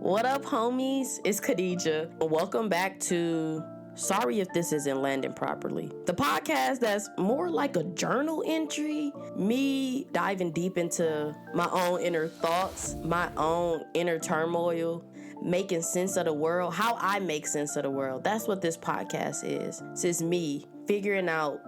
What up, homies? It's Kuh-Dee-Juh. Welcome back to Sorry If This Isn't Landing Properly, the podcast that's more like a journal entry, me diving deep into my own inner thoughts, my own inner turmoil, making sense of the world, how I make sense of the world. That's what this podcast is. It's just me figuring out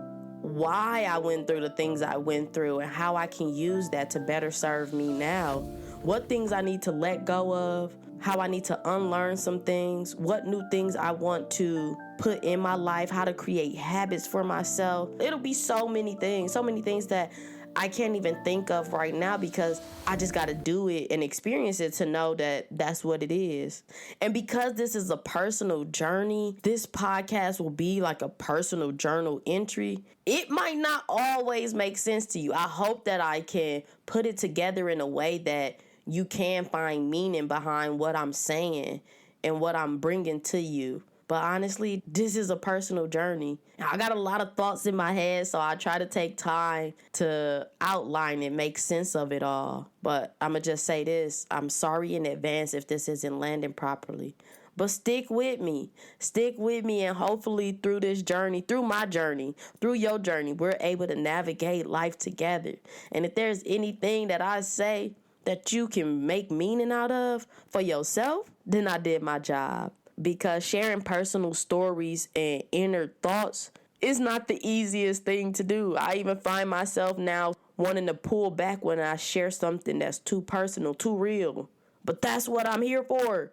why I went through the things I went through and how I can use that to better serve me now. What things I need to let go of, how I need to unlearn some things, what new things I want to put in my life, how to create habits for myself. It'll be so many things that I can't even think of right now because I just got to do it and experience it to know that that's what it is. And because this is a personal journey, this podcast will be like a personal journal entry. It might not always make sense to you. I hope that I can put it together in a way that you can find meaning behind what I'm saying and what I'm bringing to you. But honestly, this is a personal journey. I got a lot of thoughts in my head, so I try to take time to outline and make sense of it all. But I'm going to just say this. I'm sorry in advance if this isn't landing properly. But stick with me. Stick with me, and hopefully through this journey, through my journey, through your journey, we're able to navigate life together. And if there's anything that I say that you can make meaning out of for yourself, then I did my job. Because sharing personal stories and inner thoughts is not the easiest thing to do. I even find myself now wanting to pull back when I share something that's too personal, too real. But that's what I'm here for.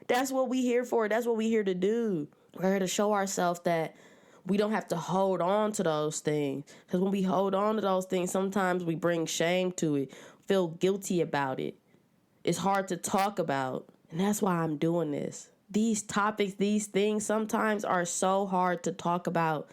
That's what we here for. That's what we here to do. We're here to show ourselves that we don't have to hold on to those things. Because when we hold on to those things, sometimes we bring shame to it, feel guilty about it. It's hard to talk about. And that's why I'm doing this. These topics, these things sometimes are so hard to talk about,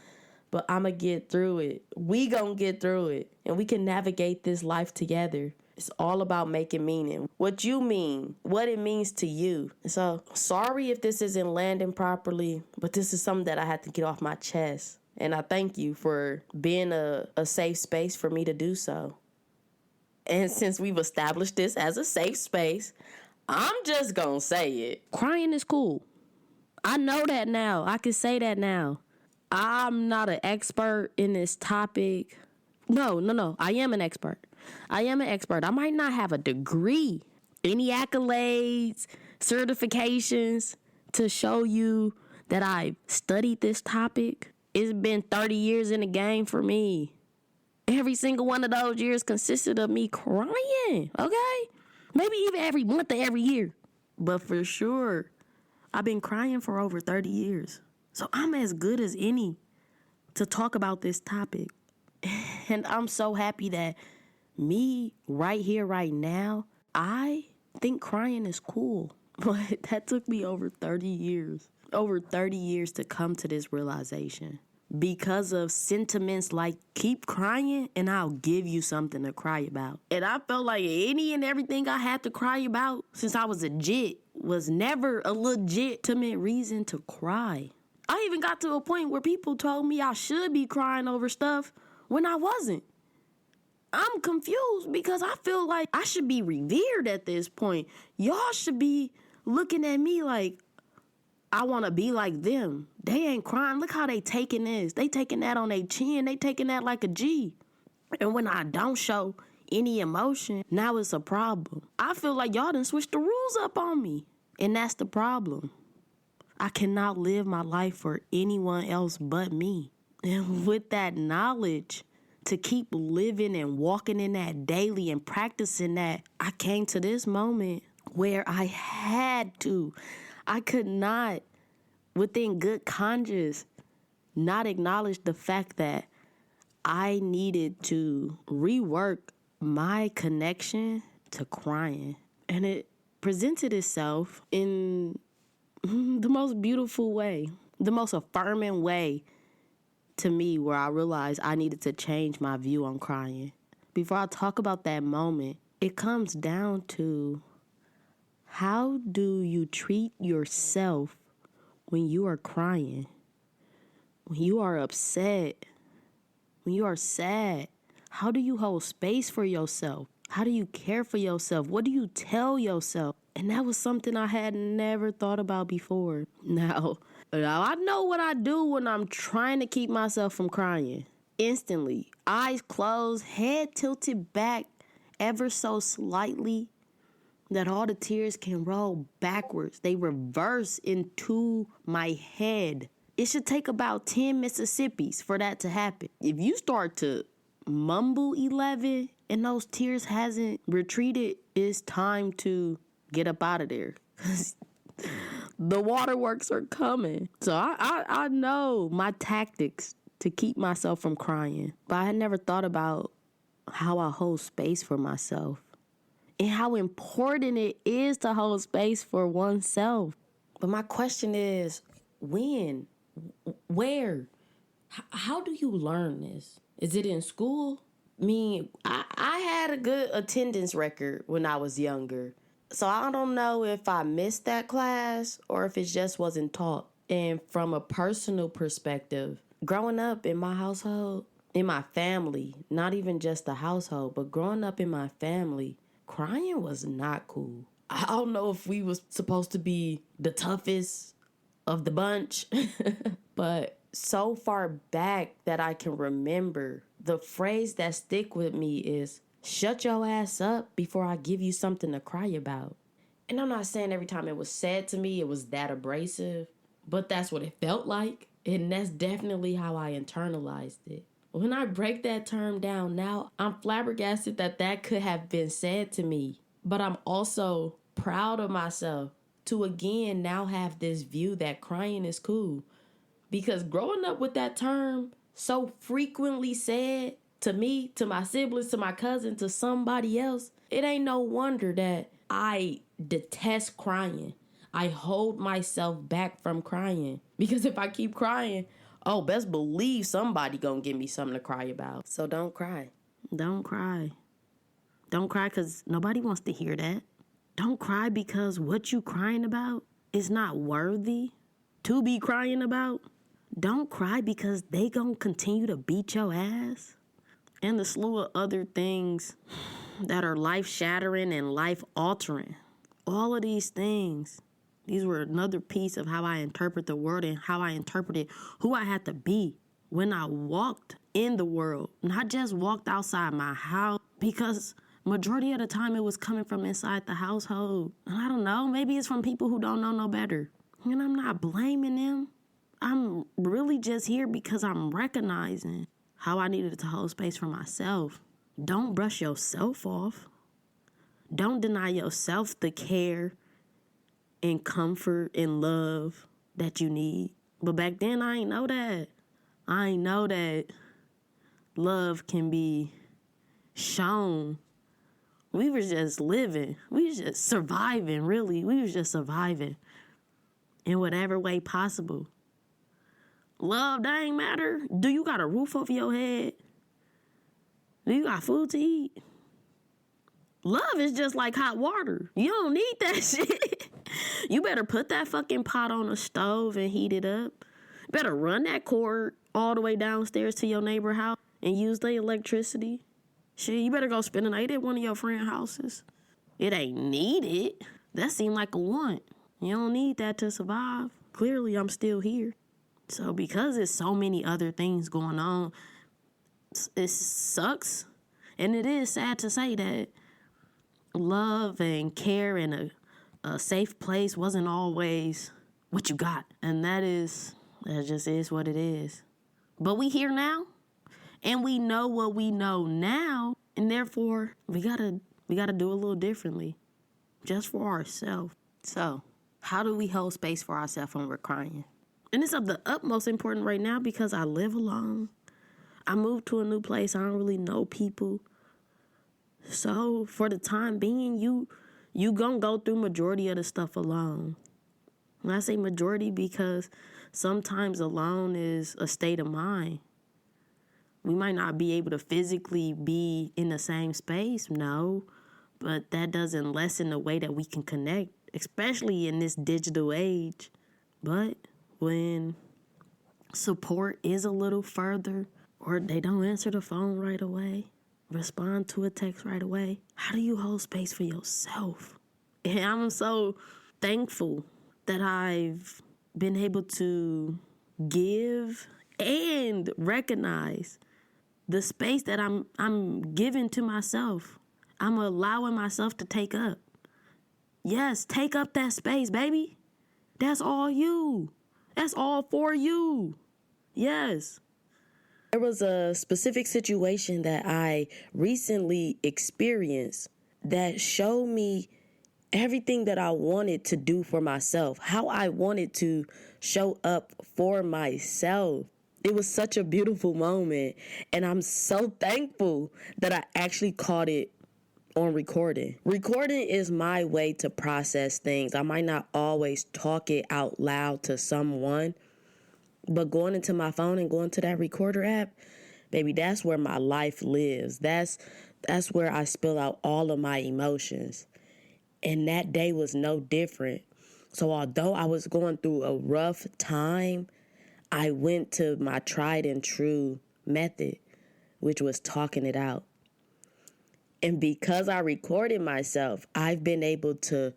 but I'm going to get through it. We going to get through it, and we can navigate this life together. It's all about making meaning. What you mean, what it means to you. So sorry if this isn't landing properly, but this is something that I had to get off my chest. And I thank you for being a safe space for me to do so. And since we've established this as a safe space, I'm just gonna say it. Crying is cool. I know that now. I can say that now. I'm not an expert in this topic. No. I am an expert. I might not have a degree, any accolades, certifications to show you that I've studied this topic. It's been 30 years in the game for me. Every single one of those years consisted of me crying, okay? Maybe even every month or every year. But for sure, I've been crying for over 30 years. So I'm as good as any to talk about this topic. And I'm so happy that me right here, right now, I think crying is cool. But that took me over 30 years. Over 30 years to come to this realization. Because of sentiments like keep crying and I'll give you something to cry about. And I felt like any and everything I had to cry about since I was a jit was never a legitimate reason to cry. I even got to a point where people told me I should be crying over stuff when I wasn't. I'm confused because I feel like I should be revered at this point. Y'all should be looking at me like I want to be like them. They ain't crying. Look how they taking this. They taking that on their chin. They taking that like a G. And when I don't show any emotion, now it's a problem. I feel like y'all done switched the rules up on me. And that's the problem. I cannot live my life for anyone else but me. And with that knowledge, to keep living and walking in that daily and practicing that, I came to this moment where I had to. I could not, within good conscience, not acknowledge the fact that I needed to rework my connection to crying. And it presented itself in the most beautiful way, the most affirming way to me, where I realized I needed to change my view on crying. Before I talk about that moment, it comes down to, how do you treat yourself when you are crying? When you are upset? When you are sad? How do you hold space for yourself? How do you care for yourself? What do you tell yourself? And that was something I had never thought about before. Now I know what I do when I'm trying to keep myself from crying. Instantly, eyes closed, head tilted back ever so slightly, that all the tears can roll backwards. They reverse into my head. It should take about 10 Mississippis for that to happen. If you start to mumble 11 and those tears hasn't retreated, it's time to get up out of there. The waterworks are coming. So I know my tactics to keep myself from crying. But I had never thought about how I hold space for myself and how important it is to hold space for oneself. But my question is, when? Where? How do you learn this? Is it in school? I mean, I had a good attendance record when I was younger. So I don't know if I missed that class or if it just wasn't taught. And from a personal perspective, growing up in my household, in my family, not even just the household, but growing up in my family, crying was not cool. I don't know if we was supposed to be the toughest of the bunch, but so far back that I can remember, the phrase that stick with me is, shut your ass up before I give you something to cry about. And I'm not saying every time it was said to me, it was that abrasive, but that's what it felt like. And that's definitely how I internalized it. When I break that term down now, I'm flabbergasted that could have been said to me. But I'm also proud of myself to again now have this view that crying is cool. Because growing up with that term so frequently said to me, to my siblings, to my cousin, to somebody else, it ain't no wonder that I detest crying. I hold myself back from crying. Because if I keep crying, oh, best believe somebody gonna give me something to cry about. So don't cry. Don't cry. Don't cry because nobody wants to hear that. Don't cry because what you crying about is not worthy to be crying about. Don't cry because they gonna continue to beat your ass. And the slew of other things that are life-shattering and life-altering. All of these things, these were another piece of how I interpret the world and how I interpreted who I had to be when I walked in the world. Not just walked outside my house, because majority of the time it was coming from inside the household. And I don't know, maybe it's from people who don't know no better. And I'm not blaming them. I'm really just here because I'm recognizing how I needed to hold space for myself. Don't brush yourself off. Don't deny yourself the care and comfort and love that you need. But back then, I ain't know that. I ain't know that love can be shown. We were just living. We was just surviving, really. We was just surviving in whatever way possible. Love, that ain't matter. Do you got a roof over your head? Do you got food to eat? Love is just like hot water. You don't need that shit. You better put that fucking pot on the stove and heat it up. Better run that cord all the way downstairs to your neighbor house and use the electricity. Shit, you better go spend the night at one of your friend houses. It ain't needed. That seemed like a want. You don't need that to survive. Clearly, I'm still here. So because there's so many other things going on, it sucks. And it is sad to say that love and care and a safe place wasn't always what you got. And that just is what it is. But we here now, and we know what we know now, and therefore we gotta do a little differently, just for ourselves. So, how do we hold space for ourselves when we're crying? And it's of the utmost important right now because I live alone. I moved to a new place. I don't really know people. So for the time being, you gonna go through majority of the stuff alone. And I say majority because sometimes alone is a state of mind. We might not be able to physically be in the same space, no, but that doesn't lessen the way that we can connect, especially in this digital age. But when support is a little further, or they don't answer the phone right away, respond to a text right away? How do you hold space for yourself? And I'm so thankful that I've been able to give and recognize the space that I'm giving to myself. I'm allowing myself to take up. Yes, take up that space, baby. That's all you. That's all for you. Yes. There was a specific situation that I recently experienced that showed me everything that I wanted to do for myself, how I wanted to show up for myself. It was such a beautiful moment, and I'm so thankful that I actually caught it on recording. Recording is my way to process things. I might not always talk it out loud to someone, but going into my phone and going to that recorder app, baby, that's where my life lives. That's where I spill out all of my emotions. And that day was no different. So although I was going through a rough time, I went to my tried and true method, which was talking it out. And because I recorded myself, I've been able to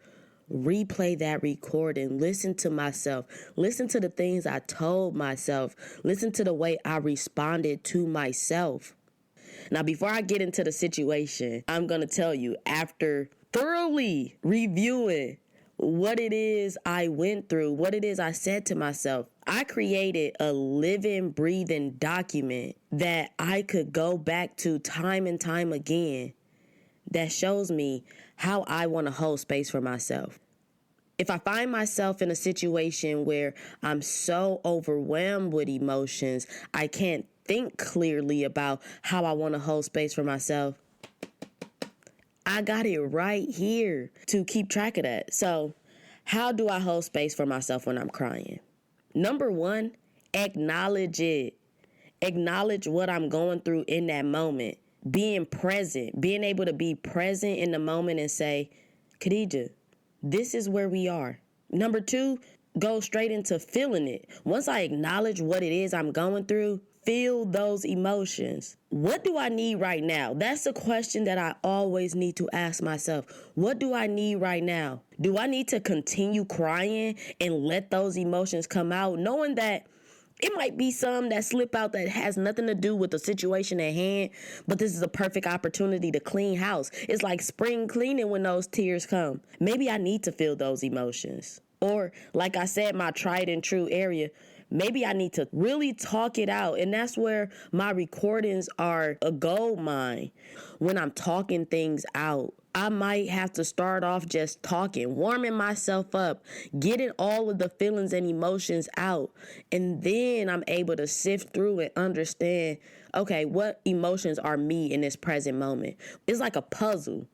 replay that recording, listen to myself, listen to the things I told myself, listen to the way I responded to myself. Now, before I get into the situation, I'm going to tell you, after thoroughly reviewing what it is I went through, what it is I said to myself, I created a living, breathing document that I could go back to time and time again that shows me how I want to hold space for myself. If I find myself in a situation where I'm so overwhelmed with emotions, I can't think clearly about how I want to hold space for myself, I got it right here to keep track of that. So, how do I hold space for myself when I'm crying? Number one, acknowledge it. Acknowledge what I'm going through in that moment. Being present, being able to be present in the moment and say, Kuh-Dee-Juh, this is where we are. Number two, go straight into feeling it. Once I acknowledge what it is I'm going through, feel those emotions. What do I need right now? That's the question that I always need to ask myself. What do I need right now? Do I need to continue crying and let those emotions come out, knowing that it might be some that slip out that has nothing to do with the situation at hand, but this is a perfect opportunity to clean house. It's like spring cleaning when those tears come. Maybe I need to feel those emotions. Or, like I said, my tried and true area, maybe I need to really talk it out. And that's where my recordings are a gold mine. When I'm talking things out, I might have to start off just talking, warming myself up, getting all of the feelings and emotions out. And then I'm able to sift through and understand, okay, what emotions are me in this present moment? It's like a puzzle.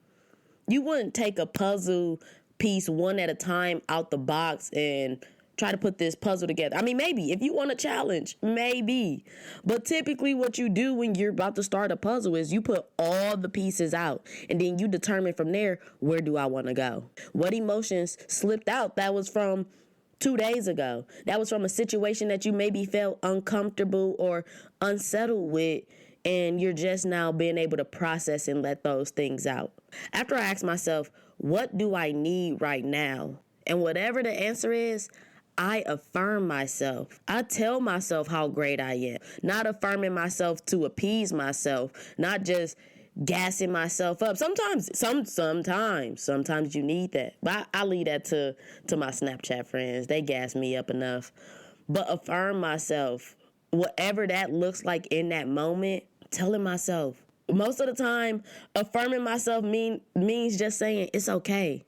You wouldn't take a puzzle piece one at a time out the box and try to put this puzzle together. I mean, maybe if you want a challenge, maybe. But typically what you do when you're about to start a puzzle is you put all the pieces out and then you determine from there, where do I want to go? What emotions slipped out that was from 2 days ago? That was from a situation that you maybe felt uncomfortable or unsettled with, and you're just now being able to process and let those things out. After I ask myself, what do I need right now? And whatever the answer is, I affirm myself. I tell myself how great I am. Not affirming myself to appease myself, not just gassing myself up. Sometimes you need that. But I leave that to my Snapchat friends. They gas me up enough. But affirm myself. Whatever that looks like in that moment, telling myself. Most of the time, affirming myself means just saying, it's okay.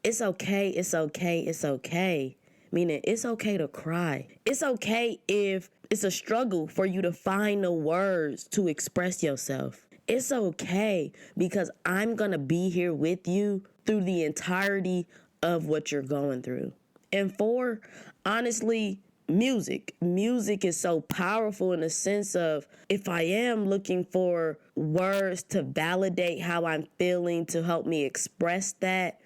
It's okay, it's okay, it's okay. Meaning, it's okay to cry. It's okay if it's a struggle for you to find the words to express yourself. It's okay because I'm going to be here with you through the entirety of what you're going through. And four, honestly, music. Music is so powerful in the sense of if I am looking for words to validate how I'm feeling, to help me express that,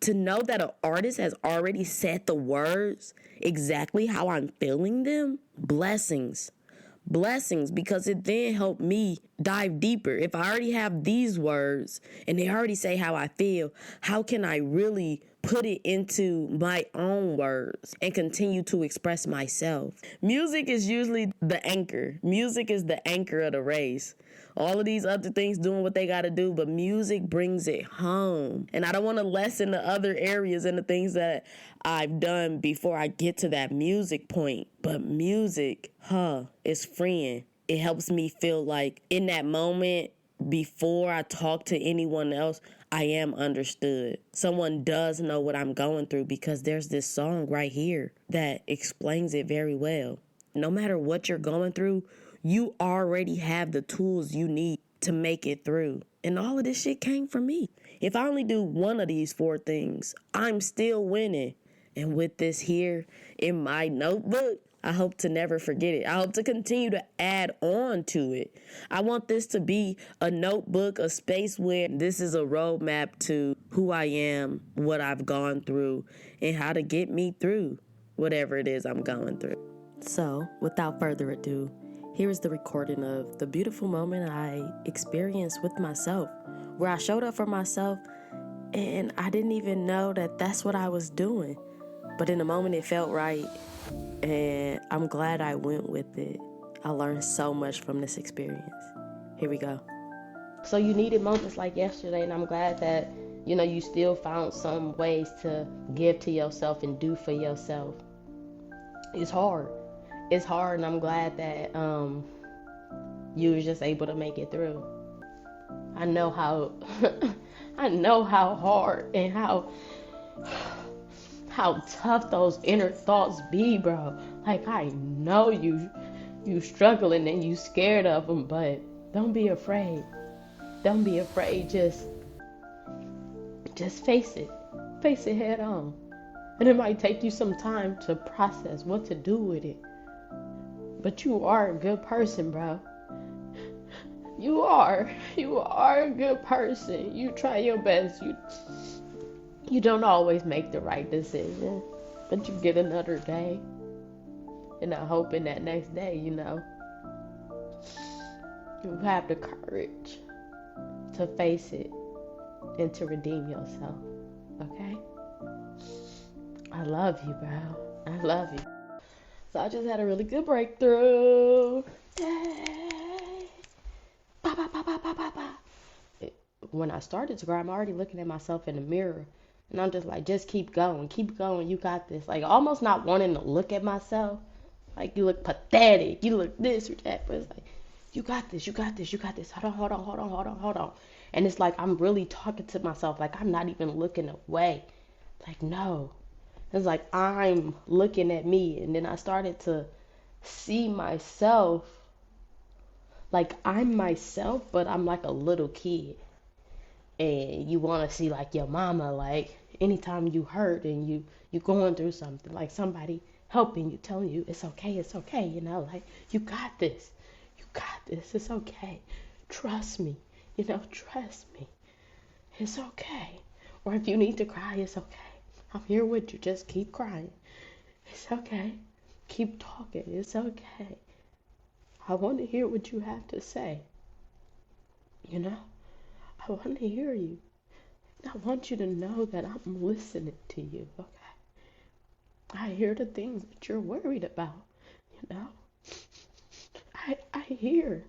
to know that an artist has already said the words exactly how I'm feeling them, blessings, because it then helped me dive deeper? If I already have these words and they already say how I feel, how can I really put it into my own words and continue to express myself? Music is usually the anchor. Music is the anchor of the race. All of these other things doing what they got to do, but music brings it home. And I don't want to lessen the other areas and the things that I've done before I get to that music point. But music, is freeing. It helps me feel like in that moment, before I talk to anyone else, I am understood. Someone does know what I'm going through because there's this song right here that explains it very well. No matter what you're going through, you already have the tools you need to make it through. And all of this shit came from me. If I only do one of these 4 things, I'm still winning. And with this here in my notebook, I hope to never forget it. I hope to continue to add on to it. I want this to be a notebook, a space where this is a roadmap to who I am, what I've gone through, and how to get me through whatever it is I'm going through. So, without further ado, here is the recording of the beautiful moment I experienced with myself, where I showed up for myself and I didn't even know that that's what I was doing. But in the moment, it felt right. And I'm glad I went with it. I learned so much from this experience. Here we go. So you needed moments like yesterday, and I'm glad that, you still found some ways to give to yourself and do for yourself. It's hard. It's hard, and I'm glad that you was just able to make it through. I know how hard and how tough those inner thoughts be, bro. Like, I know you struggling and you scared of them, but don't be afraid. Don't be afraid. Just face it. Face it head on. And it might take you some time to process what to do with it. But you are a good person, bro. You are a good person. You try your best. You don't always make the right decision, but you get another day. And I hope in that next day, you have the courage to face it and to redeem yourself. Okay? I love you, bro. I love you. So I just had a really good breakthrough. Yay! Ba, ba, ba, ba, ba, ba, ba. When I started to cry, I'm already looking at myself in the mirror. And I'm just like, just keep going, you got this. Like, almost not wanting to look at myself. Like, you look pathetic, you look this or that. But it's like, you got this. Hold on. And it's like, I'm really talking to myself. Like, I'm not even looking away. Like, no. It's like, I'm looking at me. And then I started to see myself. Like, I'm myself, but I'm like a little kid. And you want to see like your mama, like anytime you hurt and you going through something, like somebody helping you, telling you it's okay, like you got this, it's okay, trust me, trust me, it's okay. Or if you need to cry, it's okay, I'm here with you, just keep crying, it's okay, keep talking, it's okay, I want to hear what you have to say, I want to hear you. I want you to know that I'm listening to you, okay? I hear the things that you're worried about, I hear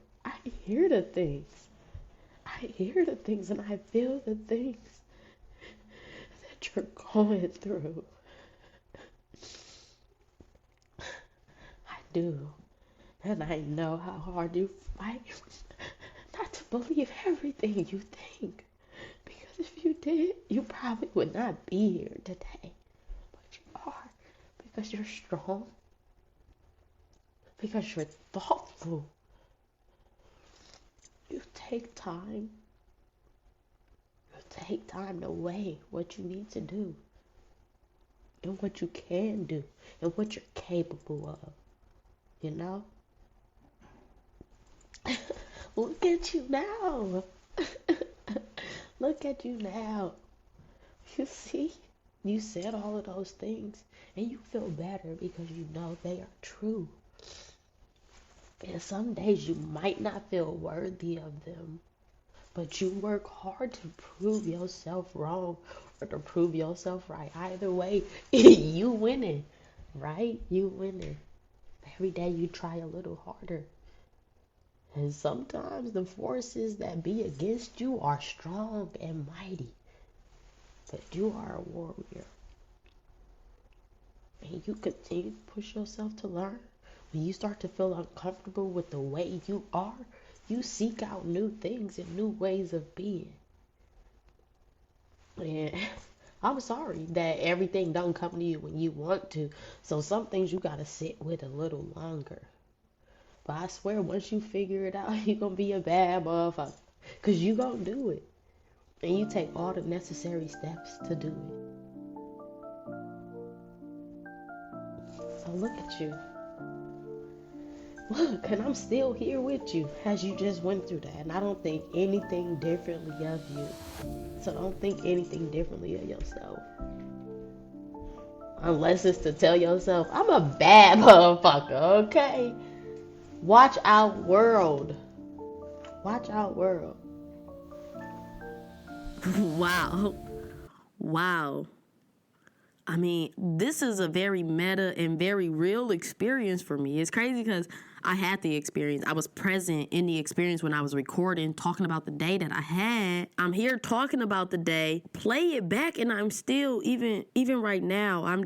the things. I hear the things and I feel the things that you're going through. I do. And I know how hard you fight not to believe everything you think. Because if you did, you probably would not be here today. But you are. Because you're strong. Because you're thoughtful. You take time. You take time to weigh what you need to do. And what you can do. And what you're capable of. Look at you now. Look at you now. You see, you said all of those things and you feel better because you know they are true. And some days you might not feel worthy of them, but you work hard to prove yourself wrong or to prove yourself right. Either way, you winning, right? You winning. Every day you try a little harder. And sometimes the forces that be against you are strong and mighty, but you are a warrior. And you continue to push yourself to learn. When you start to feel uncomfortable with the way you are, you seek out new things and new ways of being. And I'm sorry that everything don't come to you when you want to. So some things you gotta sit with a little longer. But I swear, once you figure it out, you're gonna be a bad motherfucker. Cause you gonna do it. And you take all the necessary steps to do it. So look at you. Look, and I'm still here with you as you just went through that. And I don't think anything differently of you. So don't think anything differently of yourself. Unless it's to tell yourself, I'm a bad motherfucker, okay? Watch out, world. Watch out, world. Wow. I mean, this is a very meta and very real experience for me. It's crazy because I had the experience. I was present in the experience when I was recording, talking about the day that I had. I'm here talking about the day, play it back, and I'm still, even right now, I'm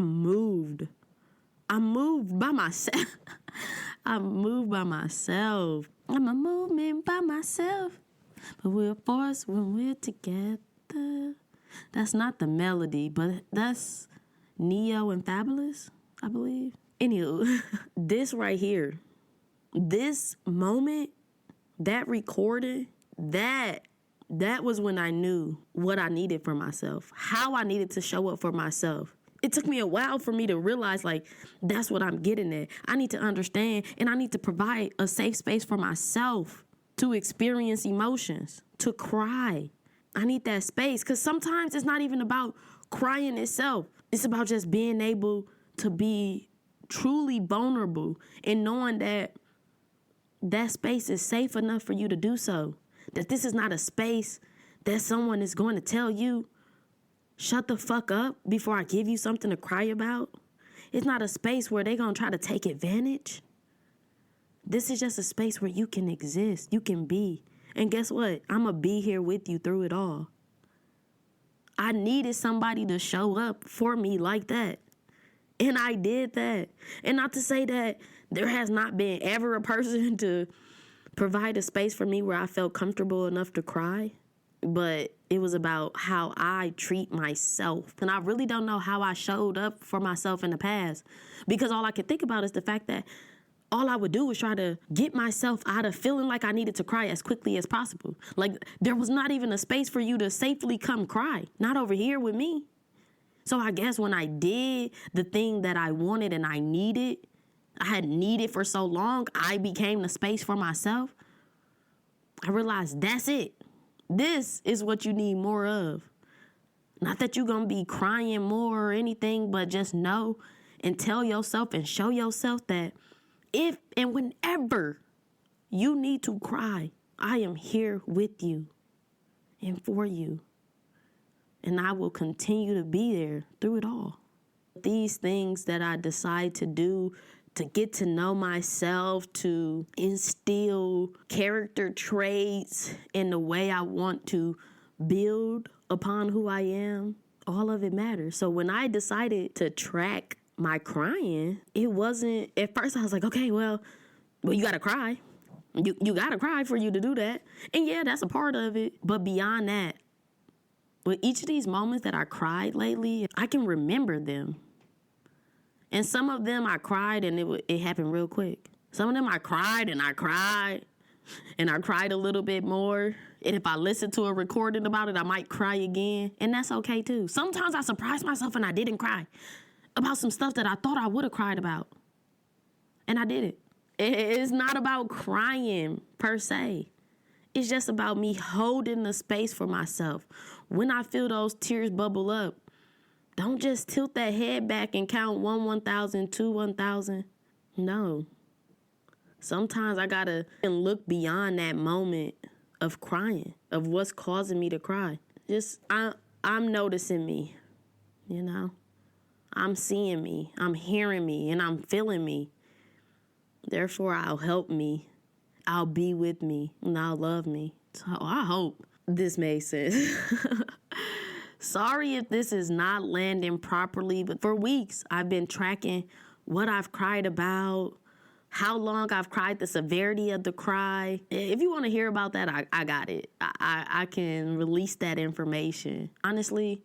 moved. I'm moved by myself. I'm moved by myself. I'm a movement by myself. But we're a force when we're together. That's not the melody, but that's Neo and Fabulous, I believe. Anywho, this right here, this moment, that recording, that was when I knew what I needed for myself, how I needed to show up for myself. It took me a while for me to realize, like, that's what I'm getting at. I need to understand, and I need to provide a safe space for myself to experience emotions, to cry. I need that space, because sometimes it's not even about crying itself. It's about just being able to be truly vulnerable and knowing that that space is safe enough for you to do so. That this is not a space that someone is going to tell you, shut the fuck up before I give you something to cry about. It's not a space where they're going to try to take advantage. This is just a space where you can exist, you can be. And guess what? I'm going to be here with you through it all. I needed somebody to show up for me like that. And I did that. And not to say that there has not been ever a person to provide a space for me where I felt comfortable enough to cry. But it was about how I treat myself. And I really don't know how I showed up for myself in the past. Because all I can think about is the fact that all I would do was try to get myself out of feeling like I needed to cry as quickly as possible. Like, there was not even a space for you to safely come cry. Not over here with me. So I guess when I did the thing that I wanted and I needed, I had needed for so long, I became the space for myself. I realized that's it. This is what you need more of. Not that you're going to be crying more or anything, but just know and tell yourself and show yourself that if and whenever you need to cry, I am here with you and for you. And I will continue to be there through it all. These things that I decide to do to get to know myself, to instill character traits in the way I want to build upon who I am, all of it matters. So when I decided to track my crying, it wasn't, at first I was like, okay, well, you gotta cry. You gotta cry for you to do that. And yeah, that's a part of it. But beyond that, with each of these moments that I cried lately, I can remember them. And some of them I cried and it happened real quick. Some of them I cried and I cried a little bit more. And if I listen to a recording about it, I might cry again. And that's okay too. Sometimes I surprised myself and I didn't cry about some stuff that I thought I would have cried about. And I didn't. It's not about crying per se. It's just about me holding the space for myself. When I feel those tears bubble up, don't just tilt that head back and count 1, 1,000, 2, 1,000. No. Sometimes I gotta look beyond that moment of crying, of what's causing me to cry. I'm noticing me, you know? I'm seeing me, I'm hearing me, and I'm feeling me. Therefore, I'll help me. I'll be with me, and I'll love me. So I hope this made sense. Sorry if this is not landing properly, but for weeks I've been tracking what I've cried about, how long I've cried, the severity of the cry. If you want to hear about that, I got it. I can release that information. Honestly,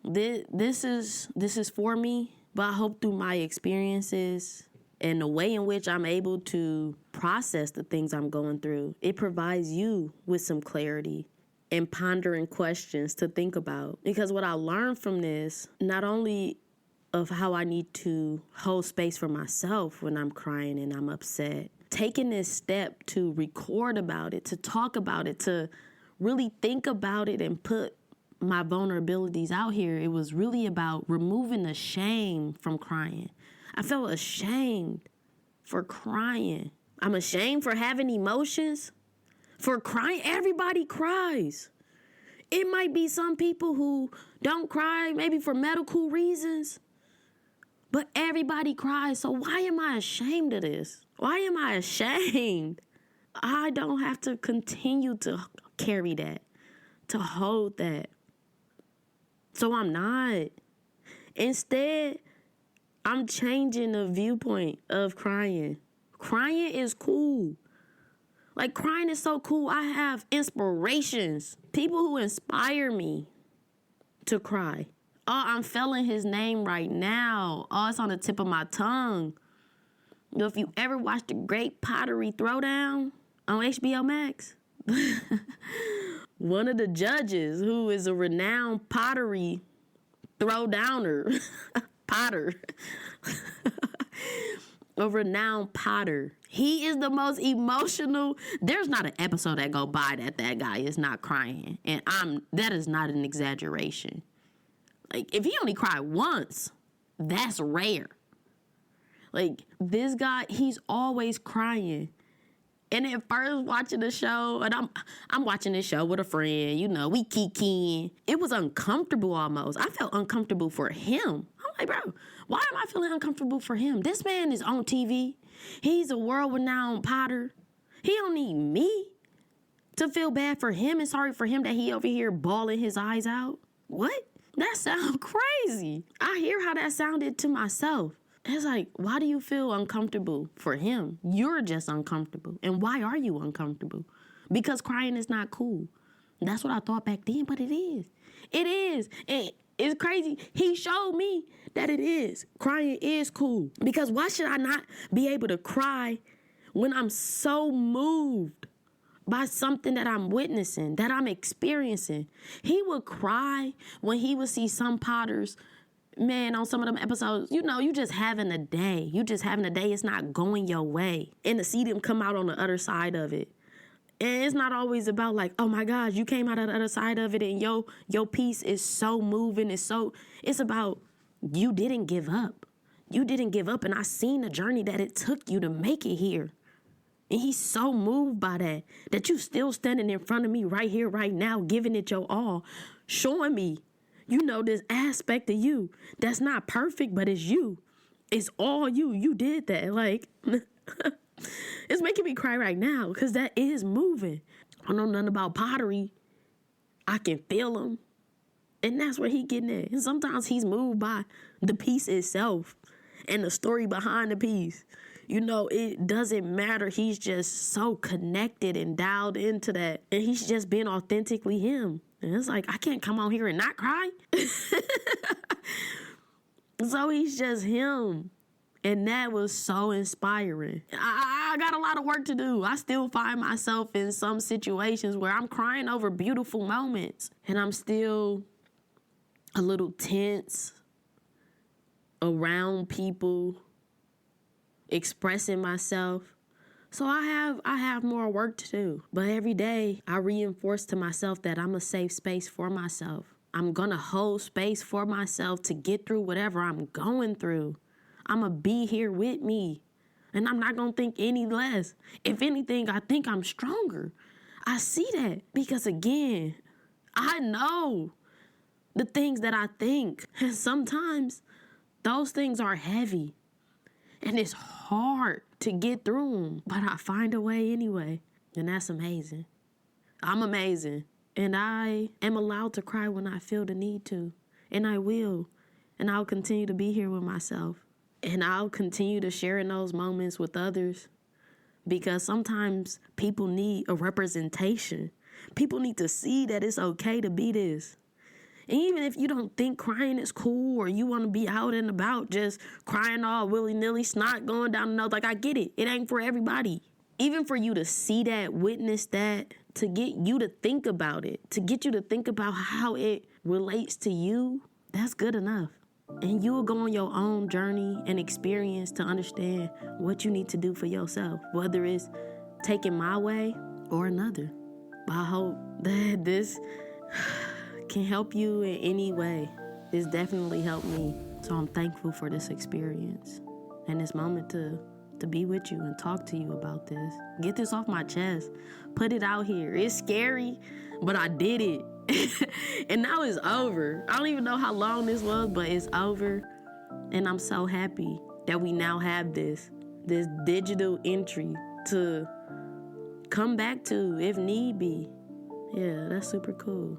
this is for me, but I hope through my experiences and the way in which I'm able to process the things I'm going through, it provides you with some clarity and pondering questions to think about. Because what I learned from this, not only of how I need to hold space for myself when I'm crying and I'm upset, taking this step to record about it, to talk about it, to really think about it and put my vulnerabilities out here, it was really about removing the shame from crying. I felt ashamed for crying. I'm ashamed for having emotions. For crying, everybody cries. It might be some people who don't cry, maybe for medical reasons, but everybody cries. So why am I ashamed of this? Why am I ashamed? I don't have to continue to carry that, to hold that. So I'm not. Instead, I'm changing the viewpoint of crying. Crying is cool. Like, crying is so cool. I have inspirations, people who inspire me to cry. Oh, I'm feeling his name right now. Oh, it's on the tip of my tongue. You know, if you ever watched the Great Pottery Throwdown on HBO Max, one of the judges, who is a renowned pottery throwdowner, potter, a renowned potter. He is the most emotional. There's not an episode that go by that guy is not crying. And that is not an exaggeration. Like, if he only cried once, that's rare. Like, this guy, he's always crying. And at first watching the show, and I'm watching this show with a friend, you know, we kikiing. It was uncomfortable almost. I felt uncomfortable for him. I'm like, bro, why am I feeling uncomfortable for him? This man is on TV. He's a world-renowned potter. He don't need me to feel bad for him and sorry for him that he over here bawling his eyes out. What? That sounds crazy. I hear how that sounded to myself. It's like, why do you feel uncomfortable for him? You're just uncomfortable. And why are you uncomfortable? Because crying is not cool. That's what I thought back then, but it is. It is. And it's crazy. He showed me that it is. Crying is cool. Because why should I not be able to cry when I'm so moved by something that I'm witnessing, that I'm experiencing? He would cry when he would see some potters, man, on some of them episodes, you know, you just having a day. You just having a day. It's not going your way. And to see them come out on the other side of it. And it's not always about like, oh my gosh, you came out on the other side of it and your piece is so moving. It's about you didn't give up. You didn't give up. And I seen the journey that it took you to make it here. And he's so moved by that you still standing in front of me right here, right now, giving it your all, showing me, you know, this aspect of you that's not perfect, but it's you. It's all you. You did that. Like, it's making me cry right now because that is moving. I don't know nothing about pottery. I can feel him. And that's where he getting at. And sometimes he's moved by the piece itself and the story behind the piece. You know, it doesn't matter. He's just so connected and dialed into that. And he's just being authentically him. And it's like, I can't come out here and not cry. So he's just him. And that was so inspiring. I got a lot of work to do. I still find myself in some situations where I'm crying over beautiful moments. And I'm still a little tense around people, expressing myself. So I have more work to do. But every day I reinforce to myself that I'm a safe space for myself. I'm going to hold space for myself to get through whatever I'm going through. I'm going to be here with me. And I'm not going to think any less. If anything, I think I'm stronger. I see that because, again, I know the things that I think. And sometimes those things are heavy. And it's hard to get through them. But I find a way anyway. And that's amazing. I'm amazing. And I am allowed to cry when I feel the need to. And I will. And I'll continue to be here with myself. And I'll continue to share in those moments with others. Because sometimes people need a representation. People need to see that it's okay to be this. And even if you don't think crying is cool or you want to be out and about just crying all willy-nilly, snot going down the nose, like I get it. It ain't for everybody. Even for you to see that, witness that, to get you to think about it, to get you to think about how it relates to you, that's good enough. And you will go on your own journey and experience to understand what you need to do for yourself, whether it's taking my way or another. I hope that this can help you in any way. It's definitely helped me. So I'm thankful for this experience and this moment to be with you and talk to you about this. Get this off my chest. Put it out here. It's scary, but I did it. And now it's over. I don't even know how long this was, but it's over. And I'm so happy that we now have this digital entry to come back to if need be. Yeah, that's super cool.